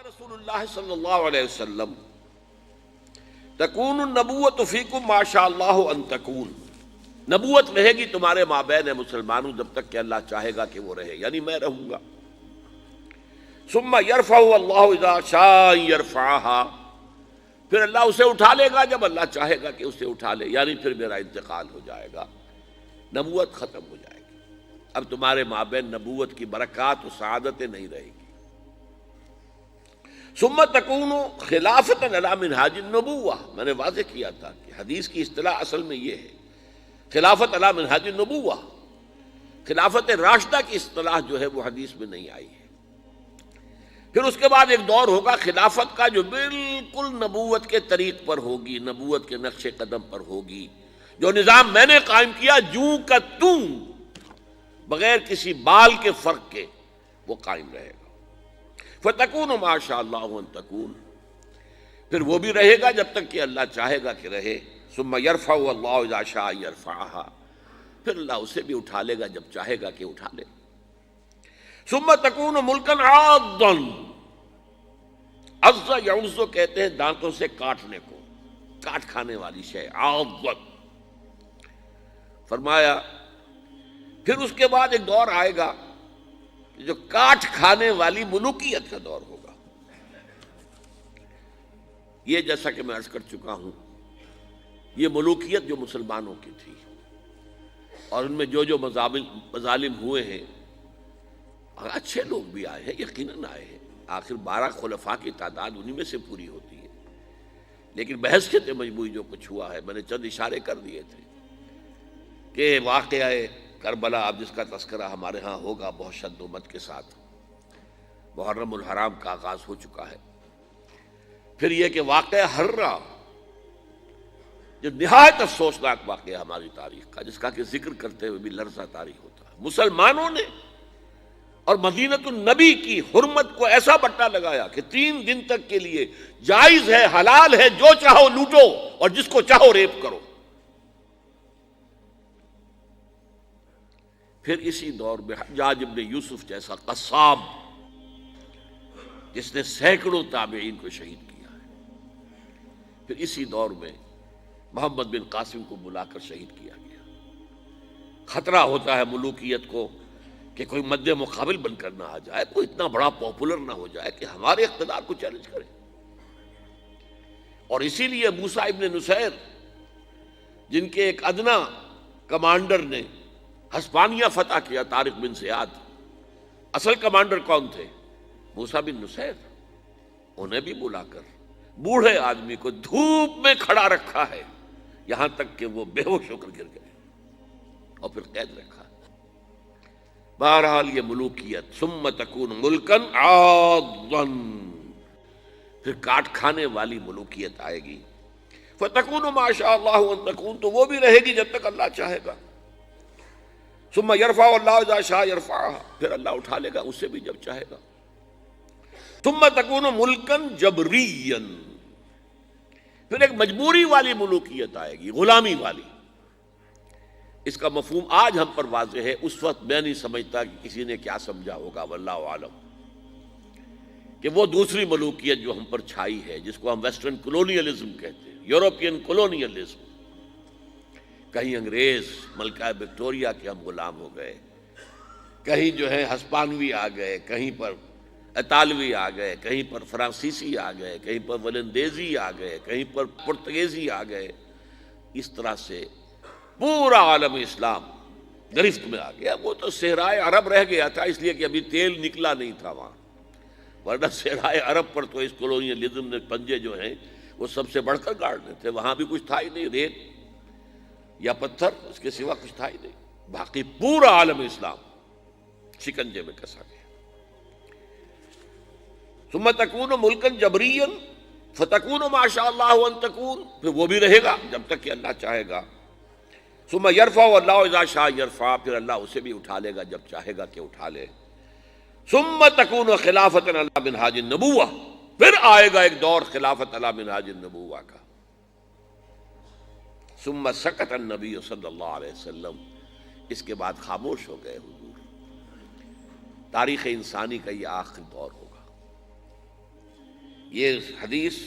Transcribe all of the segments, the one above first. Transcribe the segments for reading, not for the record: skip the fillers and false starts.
رسول اللہ صلی اللہ علیہ وسلم تکون النبوۃ فیکم ما شاء اللہ ان تکون، نبوت رہے گی تمہارے مابین مسلمانوں جب تک کہ اللہ چاہے گا کہ وہ رہے، یعنی میں رہوں گا۔ ثم یرفع اللہ اذا شاء یرفعها، پھر اللہ اسے اٹھا لے گا جب اللہ چاہے گا کہ اسے اٹھا لے، یعنی پھر میرا انتقال ہو جائے گا، نبوت ختم ہو جائے گی، اب تمہارے مابین نبوت کی برکات و سعادتیں نہیں رہے گی۔ ثم تکون خلافۃ علی منہاج النبوہ، میں نے واضح کیا تھا کہ حدیث کی اصطلاح اصل میں یہ ہے، خلافت علی منہاج النبوہ، خلافت راشدہ کی اصطلاح جو ہے وہ حدیث میں نہیں آئی ہے۔ پھر اس کے بعد ایک دور ہوگا خلافت کا جو بالکل نبوت کے طریق پر ہوگی، نبوت کے نقش قدم پر ہوگی، جو نظام میں نے قائم کیا جوں کا توں، بغیر کسی بال کے فرق کے وہ قائم رہے گا۔ فَتَكُونُ مَا شَاءَ اللَّهُ أَن تَكُونَ، پھر وہ بھی رہے گا جب تک کہ اللہ چاہے گا کہ رہے۔ ثُمَّ يَرْفَعُ اللَّهُ إِذَا شَاءَ يَرْفَعَهَا، پھر اللہ اسے بھی اٹھا لے گا جب چاہے گا کہ اٹھا لے۔ ثُمَّ تَكُونُ مُلْكًا عَاضًّا، عَضَّ يَعُضُّ کہتے ہیں دانتوں سے کاٹنے کو، کاٹ کھانے والی شے، عَاضًّا۔ فرمایا پھر اس کے بعد ایک دور آئے گا جو کاٹ کھانے والی ملوکیت کا دور ہوگا۔ یہ جیسا کہ میں عرض کر چکا ہوں، یہ ملوکیت جو مسلمانوں کی تھی اور ان میں جو مظالم ہوئے ہیں، اچھے لوگ بھی آئے ہیں، یقیناً آئے ہیں، آخر 12 خلفاء کی تعداد انہی میں سے پوری ہوتی ہے، لیکن بحثیت مجموعی جو کچھ ہوا ہے میں نے چند اشارے کر دیے تھے کہ واقعہ کربلا اب جس کا تذکرہ ہمارے ہاں ہوگا بہت شد و مد کے ساتھ، محرم الحرام کا آغاز ہو چکا ہے۔ پھر یہ کہ واقعہ ہررا جو نہایت افسوسناک واقعہ ہماری تاریخ کا، جس کا کہ ذکر کرتے ہوئے بھی لرزہ طاری ہوتا ہے، مسلمانوں نے اور مدینۃ النبی کی حرمت کو ایسا بٹا لگایا کہ 3 دن تک کے لیے جائز ہے، حلال ہے، جو چاہو لوٹو اور جس کو چاہو ریپ کرو۔ پھر اسی دور میں حجاج ابن یوسف جیسا قصاب جس نے سینکڑوں تابعین کو شہید کیا ہے، پھر اسی دور میں محمد بن قاسم کو بلا کر شہید کیا گیا۔ خطرہ ہوتا ہے ملوکیت کو کہ کوئی مد مقابل بن کر نہ آ جائے، کوئی اتنا بڑا پاپولر نہ ہو جائے کہ ہمارے اقتدار کو چیلنج کرے۔ اور اسی لیے موسیٰ ابن نصیر جن کے ایک ادنا کمانڈر نے ہسپانیہ فتح کیا، طارق بن زیاد، اصل کمانڈر کون تھے؟ موسیٰ بن نصیر۔ انہیں بھی بلا کر بوڑھے آدمی کو دھوپ میں کھڑا رکھا ہے، یہاں تک کہ وہ بے ہوش ہو کر گر گئے اور پھر قید رکھا۔ بہرحال یہ ملوکیت، ثم تکون ملکن عاضًا، پھر کاٹ کھانے والی ملوکیت آئے گی۔ فتکون ما شاء اللہ ان تکون، تو وہ بھی رہے گی جب تک اللہ چاہے گا۔ ثم یرفع اللہ اذا شاء یرفعها، پھر اللہ اٹھا لے گا اسے بھی جب چاہے گا۔ ثم تکون ملکن جبریا، پھر ایک مجبوری والی ملوکیت آئے گی، غلامی والی۔ اس کا مفہوم آج ہم پر واضح ہے، اس وقت میں نہیں سمجھتا کہ کسی نے کیا سمجھا ہوگا، واللہ عالم، کہ وہ دوسری ملوکیت جو ہم پر چھائی ہے، جس کو ہم ویسٹرن کولونیلزم کہتے ہیں، یورپین کولونیلزم، کہیں انگریز ملکہ وکٹوریہ کے ہم غلام ہو گئے، کہیں جو ہے ہسپانوی آ گئے، کہیں پر اطالوی آ گئے، کہیں پر فرانسیسی آ گئے، کہیں پر ولندیزی آ گئے، کہیں پر پرتگیزی آ گئے، اس طرح سے پورا عالم اسلام گرفت میں آ گیا۔ وہ تو صحرائے عرب رہ گیا تھا اس لیے کہ ابھی تیل نکلا نہیں تھا وہاں، ورنہ صحرائے عرب پر تو اس کولونیلزم نے پنجے جو ہیں وہ سب سے بڑھ کر گاڑنے تھے، وہاں بھی کچھ تھا ہی نہیں، ریت یا پتھر، اس کے سوا کچھ تھا ہی نہیں، باقی پورا عالم اسلام شکنجے میں کسا گیا۔ ثم تکون ملکن جبریا فتکون ما شاء اللہ ان تکون، پھر وہ بھی رہے گا جب تک کہ اللہ چاہے گا۔ ثم یرفع اللہ اذا شاء یرفع، پھر اللہ اسے بھی اٹھا لے گا جب چاہے گا کہ اٹھا لے۔ ثم تکون خلافۃ علی منہاج النبوہ، پھر آئے گا ایک دور خلافت علی منہاج النبوہ کا۔ ثم سکت النبی صلی اللہ علیہ وسلم، اس کے بعد خاموش ہو گئے حضور۔ تاریخ انسانی کا یہ آخری دور ہوگا، یہ حدیث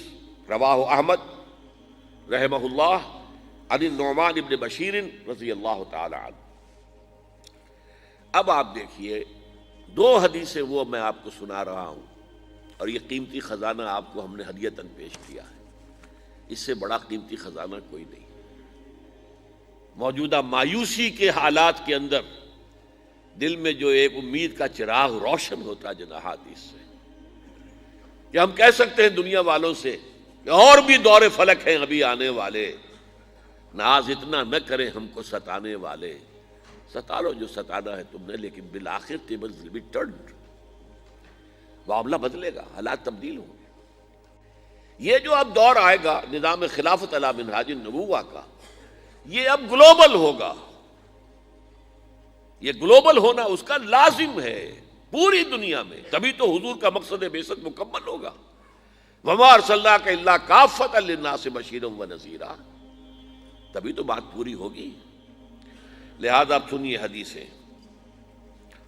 رواہ احمد رحمہ اللہ عن النعمان ابن بشیر رضی اللہ تعالی عنہ۔ اب آپ دیکھیے دو حدیثیں وہ میں آپ کو سنا رہا ہوں، اور یہ قیمتی خزانہ آپ کو ہم نے ہدیتاً پیش کیا ہے، اس سے بڑا قیمتی خزانہ کوئی نہیں۔ موجودہ مایوسی کے حالات کے اندر دل میں جو ایک امید کا چراغ روشن ہوتا جن احادیث سے، کہ ہم کہہ سکتے ہیں دنیا والوں سے کہ اور بھی دور فلک ہیں ابھی آنے والے، ناز اتنا نہ کریں ہم کو ستانے والے، ستا لو جو ستانا ہے تم نے، لیکن بالآخر tables will be turned، معاملہ بدلے گا، حالات تبدیل ہوں گے۔ یہ جو اب دور آئے گا نظام خلافت علی منہاج النبوہ کا، یہ اب گلوبل ہوگا، یہ گلوبل ہونا اس کا لازم ہے پوری دنیا میں، تبھی تو حضور کا مقصد بعثت مکمل ہوگا۔ وما ارسلناک الا کافۃ للناس بشیرا ونذیرا، تبھی تو بات پوری ہوگی۔ لہذا اب سنیے حدیثیں۔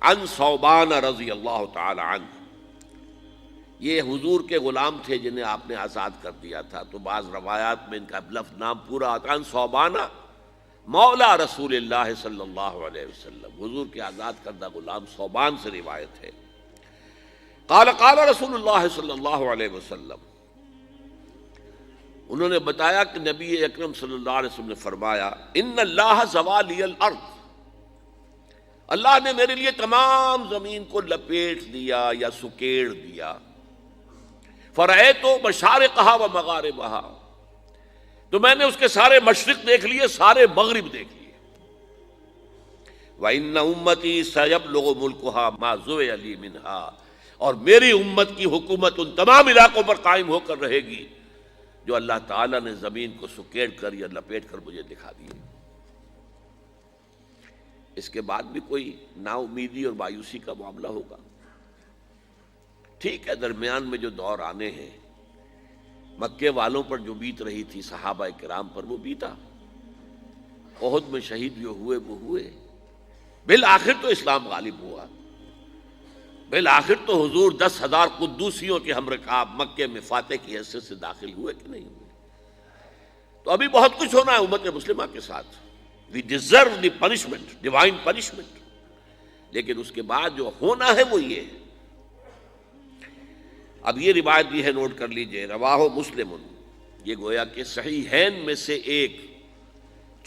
عن ثوبان رضی اللہ تعالی عنہ، یہ حضور کے غلام تھے جنہیں آپ نے آزاد کر دیا تھا، تو بعض روایات میں ان کا لفظ نام پورا آتا ہے۔ عن ثوبان مولا رسول اللہ صلی اللہ علیہ وسلم، حضور کے آزاد کردہ غلام ثوبان سے روایت ہے۔ قال قال رسول اللہ صلی اللہ علیہ وسلم، انہوں نے بتایا کہ نبی اکرم صلی اللہ علیہ وسلم نے فرمایا، ان اللہ زوالی الارض، اللہ نے میرے لیے تمام زمین کو لپیٹ دیا یا سکیڑ دیا۔ فرأیت مشارقہا و مغاربہا، تو میں نے اس کے سارے مشرق دیکھ لیے، سارے مغرب دیکھ لیے۔ وَإِنَّ أُمَّتِي سَيَبْلُغُ مُلْكُهَا مَا زُوِيَ لِي مِنْهَا، اور میری امت کی حکومت ان تمام علاقوں پر قائم ہو کر رہے گی جو اللہ تعالیٰ نے زمین کو سکیڑ کر یا لپیٹ کر مجھے دکھا دیے۔ اس کے بعد بھی کوئی نا امیدی اور مایوسی کا معاملہ ہوگا؟ ٹھیک ہے، درمیان میں جو دور آنے ہیں، مکے والوں پر جو بیت رہی تھی صحابہ کرام پر وہ بیتا، احد میں شہید جو ہوئے وہ ہوئے، بالآخر تو اسلام غالب ہوا، بالآخر تو حضور 10,000 قدوسیوں کے ہم رکاب مکے میں فاتح کی حیثیت سے داخل ہوئے کہ نہیں ہوئے؟ تو ابھی بہت کچھ ہونا ہے امت مسلمہ کے ساتھ۔ We deserve the punishment, divine punishment، لیکن اس کے بعد جو ہونا ہے وہ یہ ہے۔ اب یہ روایت بھی ہے، نوٹ کر لیجئے، رواہ مسلم، یہ گویا کہ صحیحین میں سے ایک،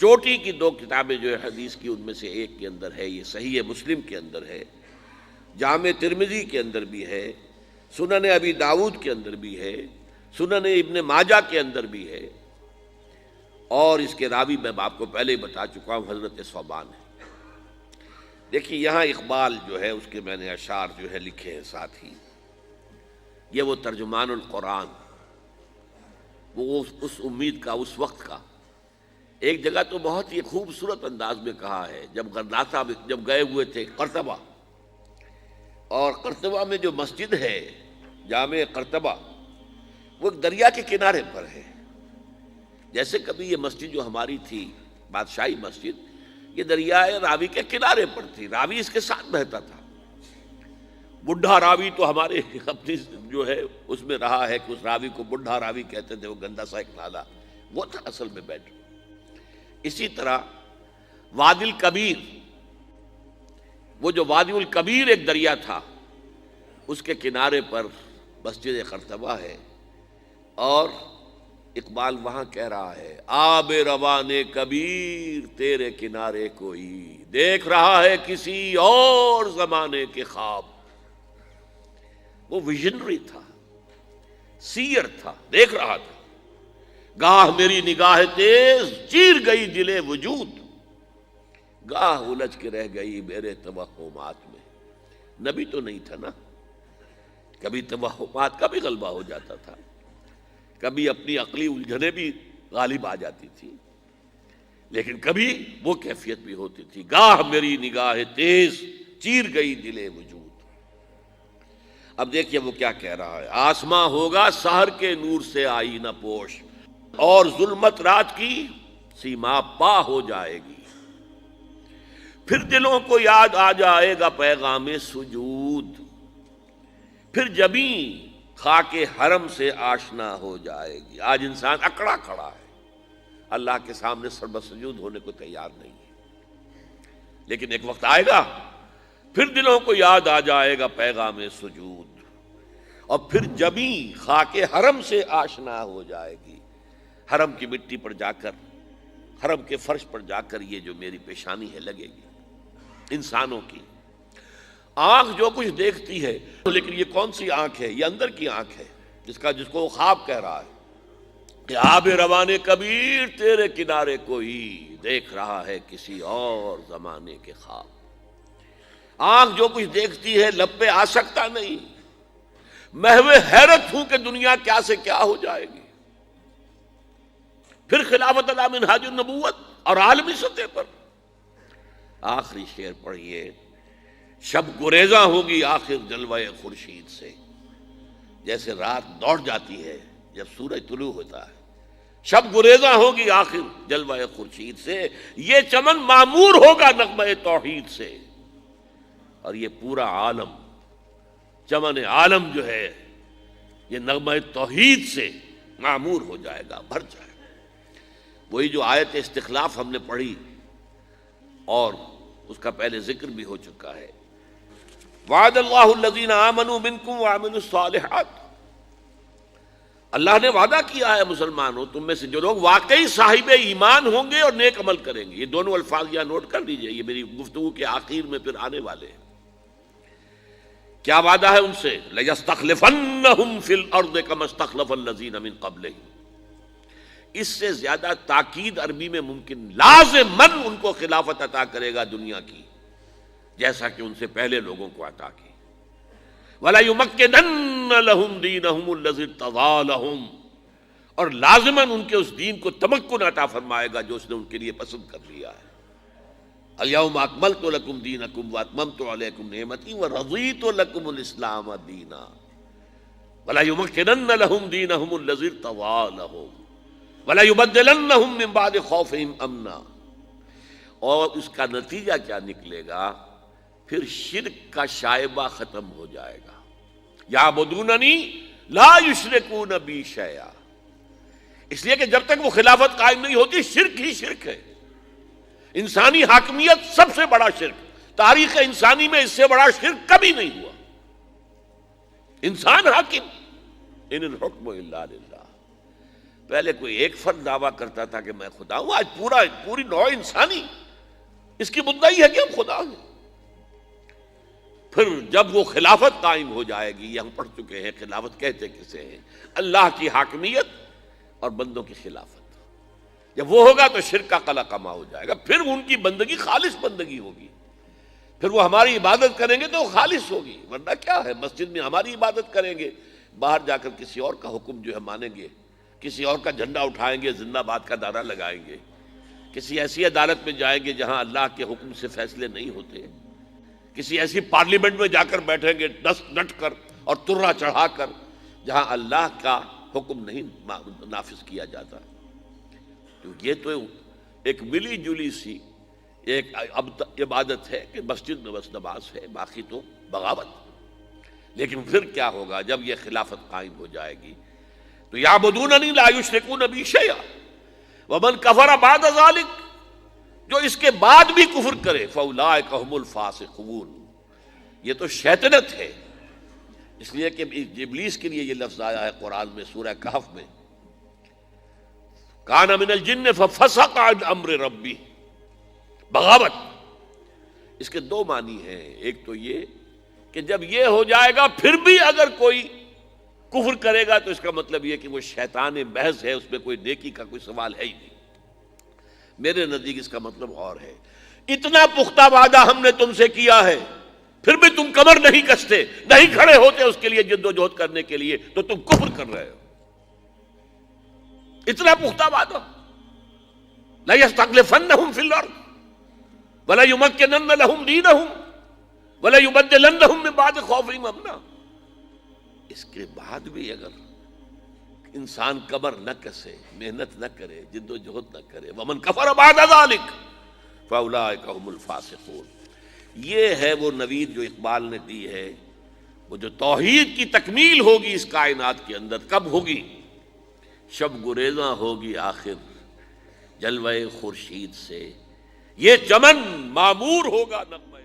چوٹی کی دو کتابیں جو ہے حدیث کی ان میں سے ایک کے اندر ہے، یہ صحیح مسلم کے اندر ہے، جامع ترمذی کے اندر بھی ہے، سنن ابی داؤد کے اندر بھی ہے، سنن ابن ماجہ کے اندر بھی ہے، اور اس کے راوی میں آپ کو پہلے ہی بتا چکا ہوں حضرت ثوبان ہے۔ دیکھیے یہاں اقبال جو ہے اس کے میں نے اشعار جو ہے لکھے ہیں ساتھ ہی، یہ وہ ترجمان القرآن، وہ اس امید کا، اس وقت کا، ایک جگہ تو بہت ہی خوبصورت انداز میں کہا ہے، جب گئے ہوئے تھے قرطبہ، اور قرطبہ میں جو مسجد ہے جامع قرطبہ، وہ ایک دریا کے کنارے پر ہے۔ جیسے کبھی یہ مسجد جو ہماری تھی بادشاہی مسجد، یہ دریائے راوی کے کنارے پر تھی، راوی اس کے ساتھ بہتا تھا۔ بڈھا راوی تو ہمارے اپنی جو ہے اس میں رہا ہے کہ اس راوی کو بڈھا راوی کہتے تھے، وہ گندا سا ایک نالا، وہ تھا اصل میں بیٹھ۔ اسی طرح وادی الکبیر، وہ جو وادی الکبیر ایک دریا تھا، اس کے کنارے پر مسجد قرطبہ ہے، اور اقبال وہاں کہہ رہا ہے، آب روان کبیر تیرے کنارے کوئی دیکھ رہا ہے کسی اور زمانے کے خواب۔ وہ ویژنری تھا، سیر تھا، دیکھ رہا تھا۔ گاہ میری نگاہ تیز چیر گئی دل وجود، گاہ الجھ کے رہ گئی میرے توہمات میں۔ نبی تو نہیں تھا نا، کبھی توہمات کا بھی غلبہ ہو جاتا تھا، کبھی اپنی عقلی الجھنیں بھی غالب آ جاتی تھی، لیکن کبھی وہ کیفیت بھی ہوتی تھی، گاہ میری نگاہ تیز چیر گئی دل وجود۔ اب دیکھیے وہ کیا کہہ رہا ہے، آسماں ہوگا سحر کے نور سے آئینہ پوش، اور ظلمت رات کی سیما پا ہو جائے گی، پھر دلوں کو یاد آ جائے گا پیغام سجود، پھر جبیں خاک حرم سے آشنا ہو جائے گی۔ آج انسان اکڑا کھڑا ہے، اللہ کے سامنے سر بسجود ہونے کو تیار نہیں ہے، لیکن ایک وقت آئے گا پھر دلوں کو یاد آ جائے گا پیغام سجود، اور پھر جبیں خاک حرم سے آشنا ہو جائے گی، حرم کی مٹی پر جا کر، حرم کے فرش پر جا کر یہ جو میری پیشانی ہے لگے گی۔ انسانوں کی آنکھ جو کچھ دیکھتی ہے، لیکن یہ کون سی آنکھ ہے؟ یہ اندر کی آنکھ ہے، جس کو وہ خواب کہہ رہا ہے کہ آب روان کبیر تیرے کنارے کوئی دیکھ رہا ہے کسی اور زمانے کے خواب۔ آنکھ جو کچھ دیکھتی ہے لب پہ آ سکتا نہیں، محو حیرت ہوں کہ دنیا کیا سے کیا ہو جائے گی۔ پھر خلافت علی منہاج النبوت اور عالمی سطح پر آخری شعر پڑھیے، شب گریزاں ہوگی آخر جلوہ خورشید سے، جیسے رات دوڑ جاتی ہے جب سورج طلوع ہوتا ہے، شب گریزاں ہوگی آخر جلوہ خورشید سے، یہ چمن معمور ہوگا نغمہ توحید سے، اور یہ پورا عالم، چمن عالم جو ہے یہ نغمہ توحید سے معمور ہو جائے گا، بھر جائے گا۔ وہی جو آیت استخلاف ہم نے پڑھی اور اس کا پہلے ذکر بھی ہو چکا ہے، وعد اللہ الذین آمنوا منکم وعملوا الصالحات، اللہ نے وعدہ کیا ہے مسلمانوں تم میں سے جو لوگ واقعی صاحب ایمان ہوں گے اور نیک عمل کریں گے۔ یہ دونوں الفاظ یہاں نوٹ کر لیجئے، یہ میری گفتگو کے آخر میں پھر آنے والے ہیں۔ کیا وعدہ ہے ان سے؟ لَيَسْتَخْلِفَنَّهُمْ فِي الْأَرْضِ كَمَا اسْتَخْلَفَ الَّذِينَ مِن قَبْلِهِمْ، اس سے زیادہ تاکید عربی میں ممکن، لازماً ان کو خلافت عطا کرے گا دنیا کی، جیسا کہ ان سے پہلے لوگوں کو عطا کی۔ وَلَا يُمَكِّنَنَّ لَهُمْ دِينَهُمُ الَّذِي ارْتَضَىٰ لَهُمْ، اور لازماً ان کے اس دین کو تمکن عطا فرمائے گا جو اس نے ان کے لیے پسند کر لیا ہے۔ اليوم اکملت لکم دینکم واتممت علیکم نعمتی ورضیت لکم الاسلام دینا ولا یمکنن لهم دینہم الذی ارتضیٰ لهم ولا یبدلنہم من بعد خوفہم امنا، اور اس کا نتیجہ کیا نکلے گا؟ پھر شرک کا شائبہ ختم ہو جائے گا۔ یعبدوننی لا یشرکون بی شیئا، اس لیے کہ جب تک وہ خلافت قائم نہیں ہوتی شرک ہی شرک ہے، انسانی حاکمیت سب سے بڑا شرک، تاریخ انسانی میں اس سے بڑا شرک کبھی نہیں ہوا۔ انسان حاکم، ان الحکم الا للہ۔ پہلے کوئی ایک فرد دعویٰ کرتا تھا کہ میں خدا ہوں، آج پوری نوع انسانی اس کی مدعی ہے کہ ہم خدا ہیں۔ پھر جب وہ خلافت قائم ہو جائے گی، یہ ہم پڑھ چکے ہیں خلافت کہتے کسے ہیں، اللہ کی حاکمیت اور بندوں کی خلافت۔ جب وہ ہوگا تو شرک کا قلع کما ہو جائے گا، پھر ان کی بندگی خالص بندگی ہوگی، پھر وہ ہماری عبادت کریں گے تو وہ خالص ہوگی، ورنہ کیا ہے، مسجد میں ہماری عبادت کریں گے، باہر جا کر کسی اور کا حکم جو ہے مانیں گے، کسی اور کا جھنڈا اٹھائیں گے، زندہ باد کا نعرہ لگائیں گے، کسی ایسی عدالت میں جائیں گے جہاں اللہ کے حکم سے فیصلے نہیں ہوتے، کسی ایسی پارلیمنٹ میں جا کر بیٹھیں گے ڈٹ کر اور ترا چڑھا کر جہاں اللہ کا حکم نہیں نافذ کیا جاتا۔ تو یہ تو ایک ملی جلی سی ایک عبادت ہے کہ مسجد میں بس نماز ہے، باقی تو بغاوت۔ لیکن پھر کیا ہوگا جب یہ خلافت قائم ہو جائے گی؟ تو یعبدوننی لا یشرکون بی شیئا ومن کفر بعد ذلک، جو اس کے بعد بھی کفر کرے فاولئک هم الفاسقون، یہ تو شیطنت ہے۔ اس لیے کہ ابلیس کے لیے یہ لفظ آیا ہے قرآن میں سورہ کہف میں، کان من الجن ففسق عن امر ربی، بغاوت۔ اس کے دو معنی ہیں، ایک تو یہ کہ جب یہ ہو جائے گا پھر بھی اگر کوئی کفر کرے گا تو اس کا مطلب یہ کہ وہ شیطان محض ہے، اس میں کوئی نیکی کا کوئی سوال ہے ہی نہیں۔ میرے نزدیک اس کا مطلب اور ہے، اتنا پختہ وعدہ ہم نے تم سے کیا ہے پھر بھی تم کمر نہیں کستے، نہیں کھڑے ہوتے اس کے لیے جد و جہد کرنے کے لیے، تو تم کفر کر رہے ہو۔ اتنا پختہ وعدہ، لَيَسْتَخْلِفَنَّهُمْ فِي الْأَرْضِ وَلَا يُمَكِّنَنَّ لَهُمْ دِينَهُمْ وَلَا يُبَدِّلَنَّهُمْ مِن بَعْدِ خَوْفِهِمْ أَمْنًا۔ اس کے بعد بھی اگر انسان کمر نہ کسے، محنت نہ کرے، جد و جہد نہ کرے، وَمَنْ كَفَرَ بَعْدَ ذَلِكَ فَأُولَٰئِكَ هُمُ الْفَاسِقُونَ، یہ ہے وہ نوید جو اقبال نے دی ہے وہ جو توحید کی تکمیل ہوگی اس کائنات کے اندر کب ہوگی؟ شب گریزاں ہوگی آخر جلوہ خورشید سے، یہ چمن معمور ہوگا نغمہ